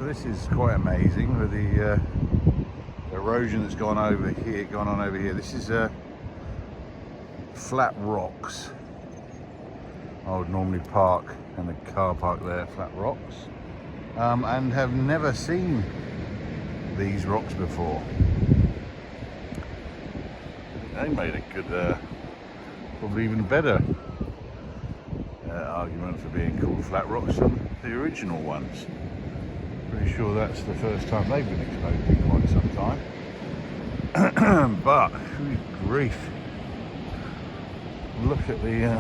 So this is quite amazing with the erosion that's gone on over here. This is flat rocks. I would normally park in the car park there, flat rocks, and have never seen these rocks before. They made a good, probably even better argument for being called flat rocks than the original ones. Pretty sure that's the first time they've been exposed in quite some time. But, good grief, look at the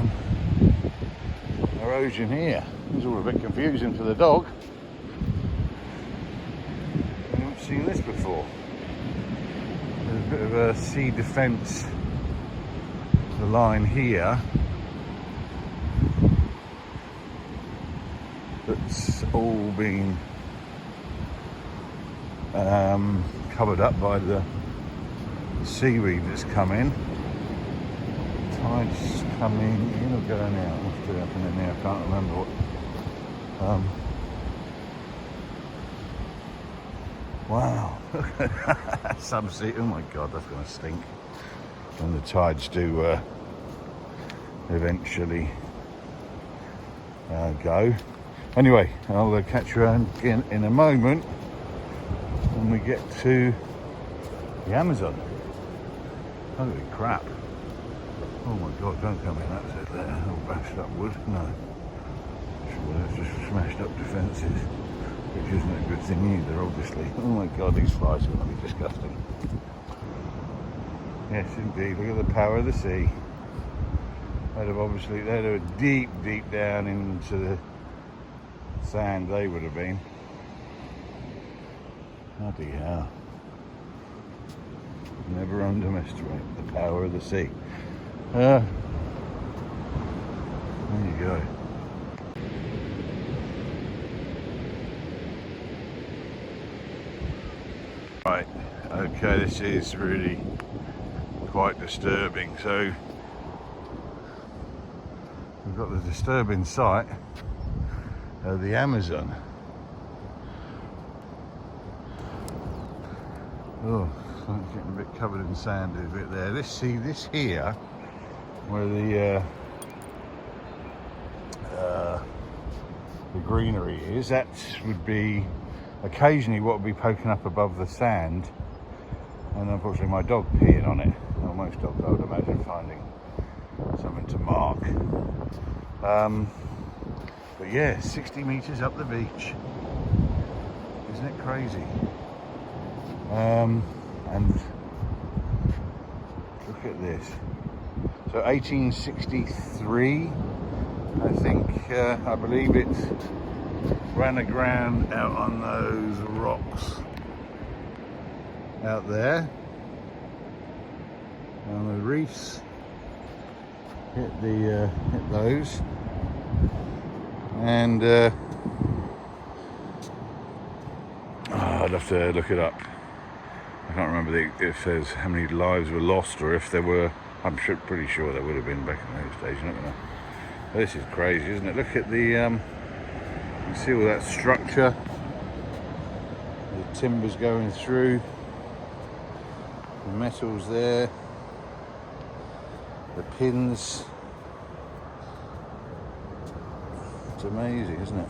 erosion here. It's all a bit confusing for the dog. I haven't seen this before. There's a bit of a sea defence, the line here, that's all been covered up by the seaweed that's come in. Tide's coming in or going out? What's happening there? I can't remember what. Wow, some sea. Oh my God, that's going to stink. And the tides do eventually go. Anyway, I'll catch you around again in a moment when we get to the Amazon. Holy crap. Oh my God, don't come in, that's it there. All bashed up wood. No. Sure, that's just smashed up defences, which isn't a good thing either, obviously. Oh my God, these flies are going to be disgusting. Yes, indeed. Look at the power of the sea. They'd have deep, deep down into the sand, they would have been. Bloody hell. Never underestimate the power of the sea. There you go. Right, okay, this is really quite disturbing. So we've got the disturbing sight of the Amazon. Oh, it's getting a bit covered in sand a bit there. This here, where the greenery is, that would be occasionally what would be poking up above the sand, and unfortunately my dog peed on it. Well, most dogs, I would imagine, finding something to mark. But yeah, 60 metres up the beach. Isn't it crazy? And look at this. So 1863, I think, I believe it ran aground out on those rocks out there. And the reefs hit those. And I'd have to look it up. I can't remember if there's how many lives were lost, or if there were. I'm pretty sure there would have been back in those days. You're not gonna. This is crazy, isn't it? Look at the. You see all that structure. The timbers going through. The metals there. The pins. It's amazing, isn't it?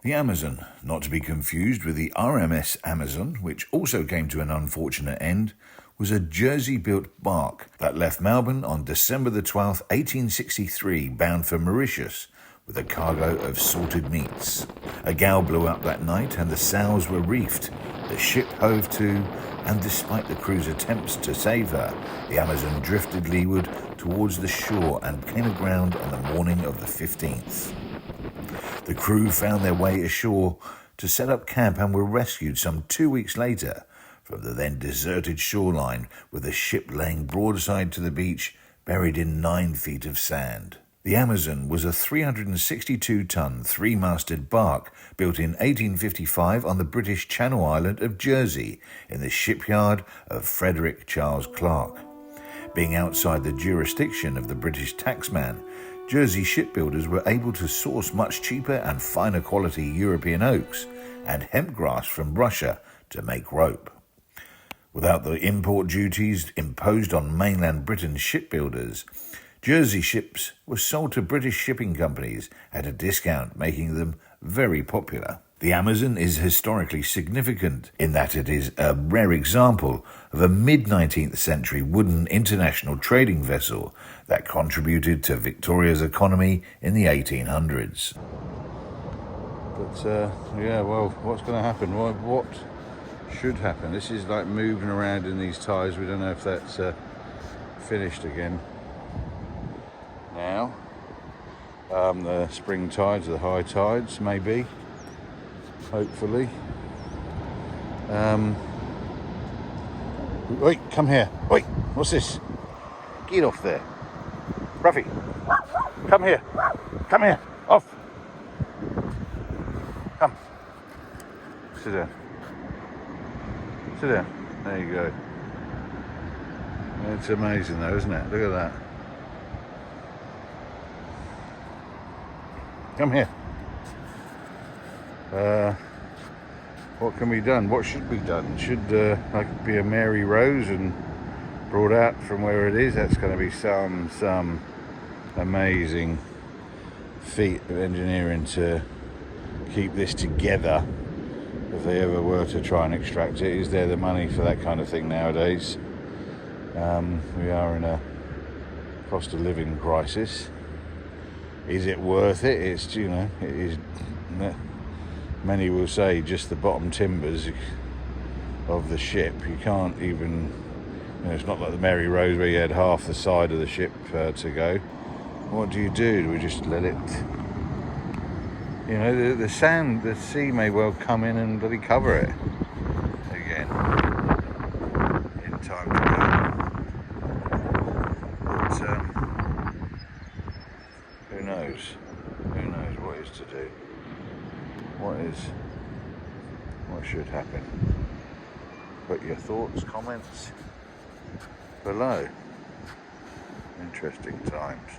The Amazon, not to be confused with the RMS Amazon, which also came to an unfortunate end, was a Jersey-built bark that left Melbourne on December the 12th, 1863, bound for Mauritius with a cargo of salted meats. A gale blew up that night and the sails were reefed. The ship hove to, and despite the crew's attempts to save her, the Amazon drifted leeward towards the shore and came aground on the morning of the 15th. The crew found their way ashore to set up camp and were rescued some 2 weeks later from the then deserted shoreline, with the ship laying broadside to the beach, buried in 9 feet of sand. The Amazon was a 362-ton, 3-masted bark built in 1855 on the British Channel Island of Jersey in the shipyard of Frederick Charles Clark. Being outside the jurisdiction of the British taxman, Jersey shipbuilders were able to source much cheaper and finer quality European oaks and hemp grass from Russia to make rope. Without the import duties imposed on mainland Britain's shipbuilders, Jersey ships were sold to British shipping companies at a discount, making them very popular. The Amazon is historically significant in that it is a rare example of a mid-19th century wooden international trading vessel that contributed to Victoria's economy in the 1800s. But yeah, well, what's going to happen? What should happen? This is like moving around in these ties. We don't know if that's finished again now. The spring tides, the high tides, maybe. Hopefully. Wait, come here. Wait, what's this? Get off there. Ruffy, come here. Come here. Off. Come. Sit down. Sit down. There you go. It's amazing though, isn't it? Look at that. Come here. What can be done? What should be done? Should like be a Mary Rose and brought out from where it is? That's going to be some amazing feat of engineering to keep this together. If they ever were to try and extract it, is there the money for that kind of thing nowadays? We are in a cost of living crisis. Is it worth it? It's, you know, it is. Many will say just the bottom timbers of the ship. You can't even, you know, it's not like the Mary Rose where you had half the side of the ship to go. What do? Do we just let it, you know, the sea may well come in and bloody cover it again in time to go. But who knows? Who knows what is to do? What should happen? Put your thoughts, comments below. Interesting times.